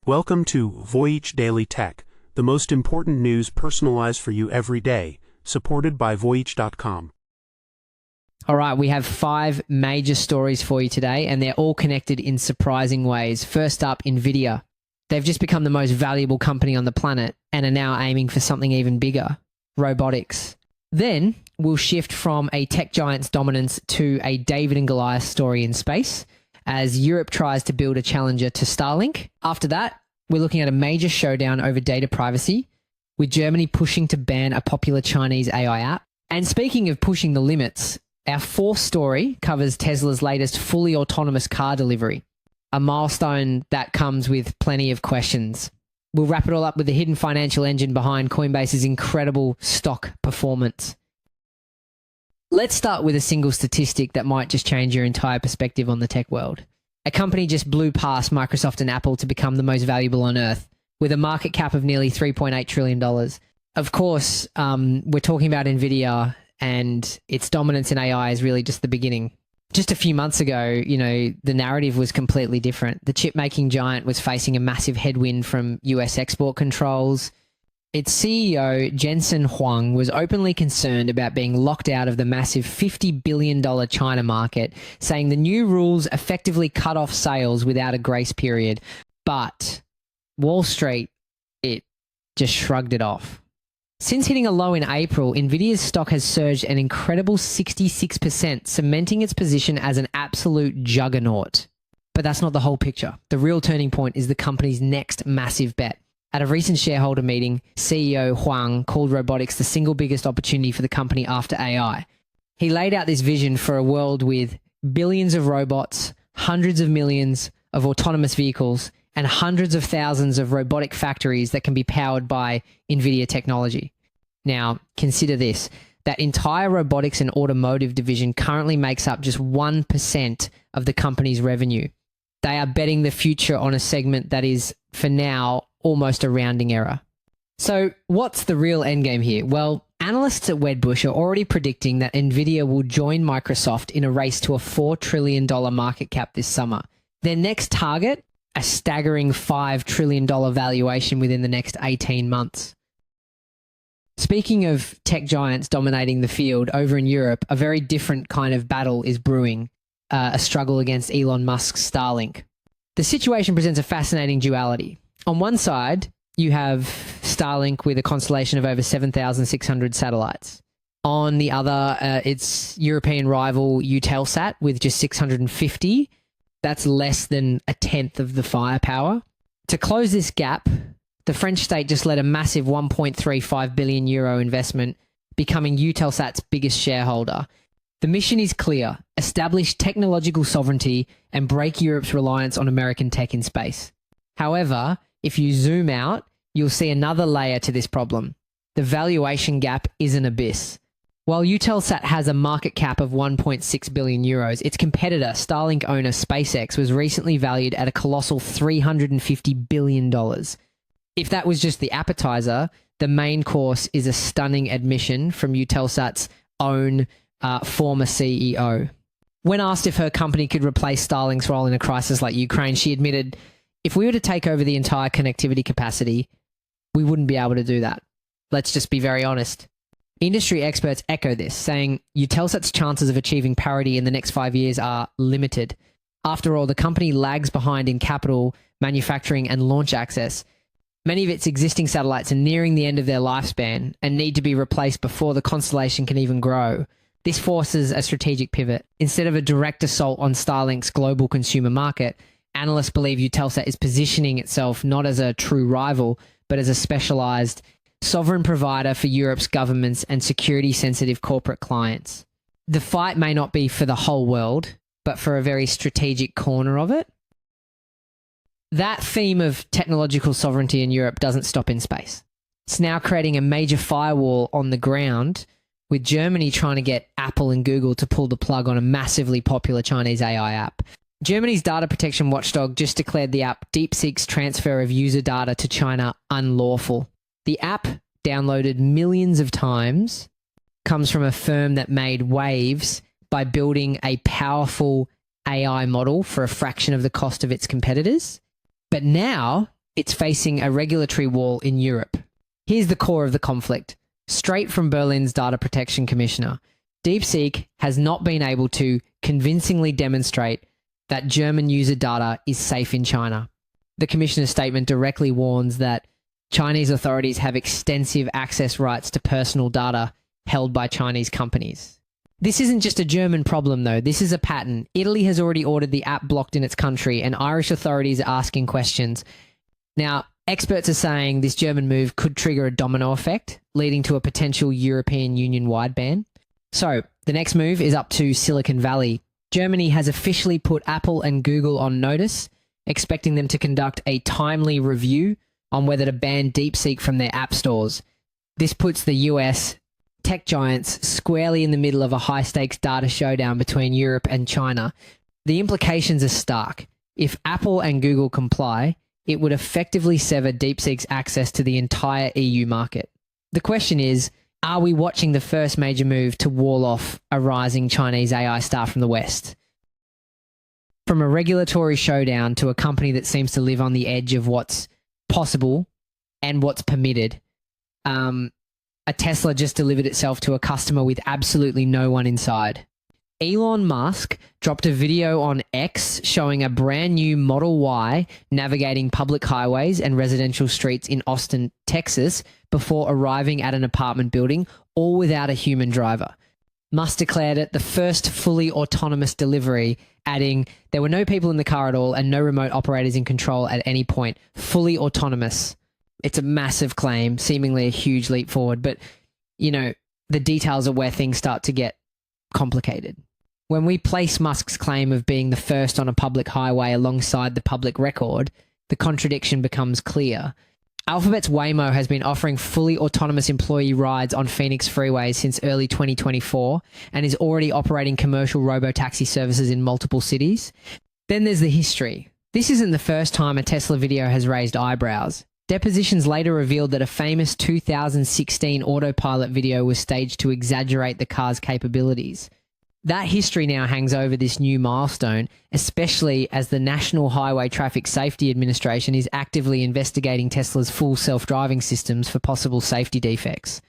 Welcome to Voyage Daily Tech, the most important news personalized for you every day, supported by Voyage.com. All right, we have 5 major stories for you today, and they're all connected in surprising ways. First up, Nvidia. They've just become the most valuable company on the planet and are now aiming for something even bigger, robotics. Then we'll shift from a tech giant's dominance to a David and Goliath story in space, as Europe tries to build a challenger to Starlink. After that, we're looking at a major showdown over data privacy, with Germany pushing to ban a popular Chinese AI app. And speaking of pushing the limits, our 4th story covers Tesla's latest fully autonomous car delivery, a milestone that comes with plenty of questions. We'll wrap it all up with the hidden financial engine behind Coinbase's incredible stock performance. Let's start with a single statistic that might just change your entire perspective on the tech world. A company just blew past Microsoft and Apple to become the most valuable on Earth, with a market cap of nearly $3.8 trillion. Of course, we're talking about Nvidia, and its dominance in AI is really just the beginning. Just a few months ago, the narrative was completely different. The chip-making giant was facing a massive headwind from US export controls. Its CEO, Jensen Huang, was openly concerned about being locked out of the massive $50 billion China market, saying the new rules effectively cut off sales without a grace period. But Wall Street, it just shrugged it off. Since hitting a low in April, Nvidia's stock has surged an incredible 66%, cementing its position as an absolute juggernaut. But that's not the whole picture. The real turning point is the company's next massive bet. At a recent shareholder meeting, CEO Huang called robotics the single biggest opportunity for the company after AI. He laid out this vision for a world with billions of robots, hundreds of millions of autonomous vehicles, and hundreds of thousands of robotic factories that can be powered by Nvidia technology. Now, consider this. That entire robotics and automotive division currently makes up just 1% of the company's revenue. They are betting the future on a segment that is, for now, almost a rounding error. So what's the real endgame here? Well, analysts at Wedbush are already predicting that Nvidia will join Microsoft in a race to a $4 trillion market cap this summer. Their next target, a staggering $5 trillion valuation within the next 18 months. Speaking of tech giants dominating the field, over in Europe, a very different kind of battle is brewing, a struggle against Elon Musk's Starlink. The situation presents a fascinating duality. On one side, you have Starlink with a constellation of over 7,600 satellites. On the other, its European rival Eutelsat with just 650. That's less than a tenth of the firepower. To close this gap, the French state just led a massive 1.35 billion euro investment, becoming Eutelsat's biggest shareholder. The mission is clear: establish technological sovereignty and break Europe's reliance on American tech in space. However, if you zoom out, you'll see another layer to this problem. The valuation gap is an abyss. While Eutelsat has a market cap of 1.6 billion euros, its competitor, Starlink owner SpaceX, was recently valued at a colossal $350 billion. If that was just the appetizer, the main course is a stunning admission from Eutelsat's own former CEO. When asked if her company could replace Starlink's role in a crisis like Ukraine, she admitted, "If we were to take over the entire connectivity capacity, we wouldn't be able to do that. Let's just be very honest." Industry experts echo this, saying Eutelsat's chances of achieving parity in the next 5 years are limited. After all, the company lags behind in capital, manufacturing, and launch access. Many of its existing satellites are nearing the end of their lifespan and need to be replaced before the constellation can even grow. This forces a strategic pivot. Instead of a direct assault on Starlink's global consumer market, analysts believe Eutelsat is positioning itself not as a true rival, but as a specialized sovereign provider for Europe's governments and security-sensitive corporate clients. The fight may not be for the whole world, but for a very strategic corner of it. That theme of technological sovereignty in Europe doesn't stop in space. It's now creating a major firewall on the ground, with Germany trying to get Apple and Google to pull the plug on a massively popular Chinese AI app. Germany's data protection watchdog just declared the app DeepSeek's transfer of user data to China unlawful. The app, downloaded millions of times, comes from a firm that made waves by building a powerful AI model for a fraction of the cost of its competitors. But now it's facing a regulatory wall in Europe. Here's the core of the conflict. Straight from Berlin's Data Protection Commissioner, DeepSeek has not been able to convincingly demonstrate that German user data is safe in China. The commissioner's statement directly warns that Chinese authorities have extensive access rights to personal data held by Chinese companies. This isn't just a German problem, though. This is a pattern. Italy has already ordered the app blocked in its country, and Irish authorities are asking questions. Now, experts are saying this German move could trigger a domino effect, leading to a potential European Union-wide ban. So, the next move is up to Silicon Valley. Germany has officially put Apple and Google on notice, expecting them to conduct a timely review on whether to ban DeepSeek from their app stores. This puts the US tech giants squarely in the middle of a high-stakes data showdown between Europe and China. The implications are stark. If Apple and Google comply, it would effectively sever DeepSeek's access to the entire EU market. The question is, are we watching the first major move to wall off a rising Chinese AI star from the West? From a regulatory showdown to a company that seems to live on the edge of what's possible and what's permitted. A Tesla just delivered itself to a customer with absolutely no one inside. Elon Musk dropped a video on X showing a brand new Model Y navigating public highways and residential streets in Austin, Texas, before arriving at an apartment building, all without a human driver. Musk declared it the first fully autonomous delivery, adding, "There were no people in the car at all and no remote operators in control at any point. Fully autonomous." It's a massive claim, seemingly a huge leap forward, but, you know, the details are where things start to get complicated. When we place Musk's claim of being the first on a public highway alongside the public record, the contradiction becomes clear. Alphabet's Waymo has been offering fully autonomous employee rides on Phoenix freeways since early 2024 and is already operating commercial robotaxi services in multiple cities. Then there's the history. This isn't the first time a Tesla video has raised eyebrows. Depositions later revealed that a famous 2016 autopilot video was staged to exaggerate the car's capabilities. That history now hangs over this new milestone, especially as the National Highway Traffic Safety Administration is actively investigating Tesla's full self-driving systems for possible safety defects.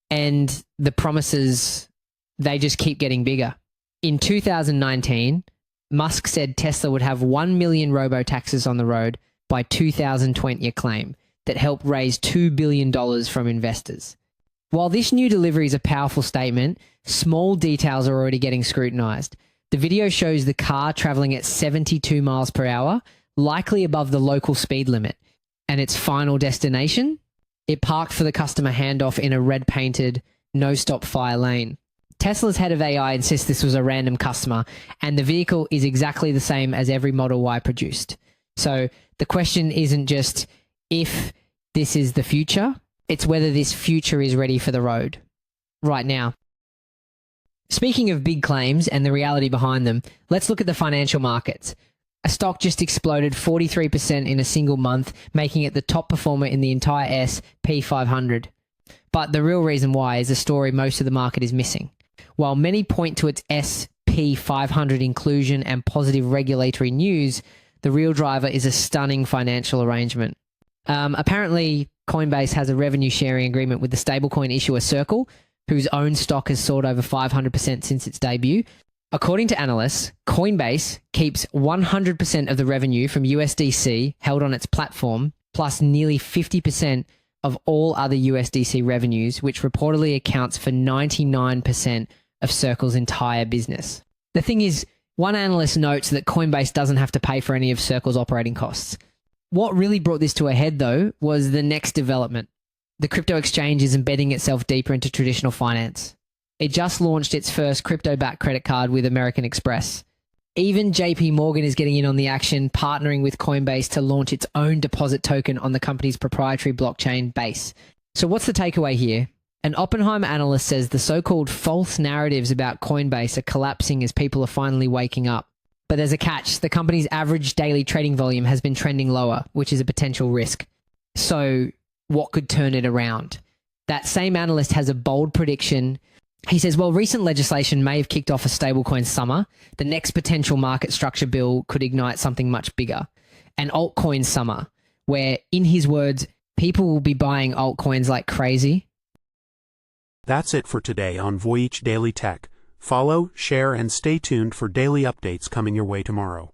And the promises, they just keep getting bigger. In 2019, Musk said Tesla would have 1 million robo-taxis on the road by 2020, a claim that helped raise $2 billion from investors. While this new delivery is a powerful statement, small details are already getting scrutinized. The video shows the car traveling at 72 miles per hour, likely above the local speed limit. And its final destination? It parked for the customer handoff in a red-painted, no-stop fire lane. Tesla's head of AI insists this was a random customer, and the vehicle is exactly the same as every Model Y produced. So the question isn't just if this is the future, it's whether this future is ready for the road right now. Speaking of big claims and the reality behind them, let's look at the financial markets. A stock just exploded 43% in a single month, making it the top performer in the entire S&P 500. But the real reason why is a story most of the market is missing. While many point to its S&P 500 inclusion and positive regulatory news, the real driver is a stunning financial arrangement. Apparently, Coinbase has a revenue sharing agreement with the stablecoin issuer Circle, whose own stock has soared over 500% since its debut. According to analysts, Coinbase keeps 100% of the revenue from USDC held on its platform, plus nearly 50% of all other USDC revenues, which reportedly accounts for 99% of Circle's entire business. The thing is, one analyst notes that Coinbase doesn't have to pay for any of Circle's operating costs. What really brought this to a head, though, was the next development. The crypto exchange is embedding itself deeper into traditional finance. It just launched its first crypto-backed credit card with American Express. Even JP Morgan is getting in on the action, partnering with Coinbase to launch its own deposit token on the company's proprietary blockchain Base. So what's the takeaway here? An Oppenheimer analyst says the so-called false narratives about Coinbase are collapsing as people are finally waking up. But there's a catch. The company's average daily trading volume has been trending lower, which is a potential risk. So what could turn it around? That same analyst has a bold prediction. He says, while recent legislation may have kicked off a stablecoin summer, the next potential market structure bill could ignite something much bigger. An altcoin summer, where, in his words, people will be buying altcoins like crazy? That's it for today on Voyage Daily Tech. Follow, share, and stay tuned for daily updates coming your way tomorrow.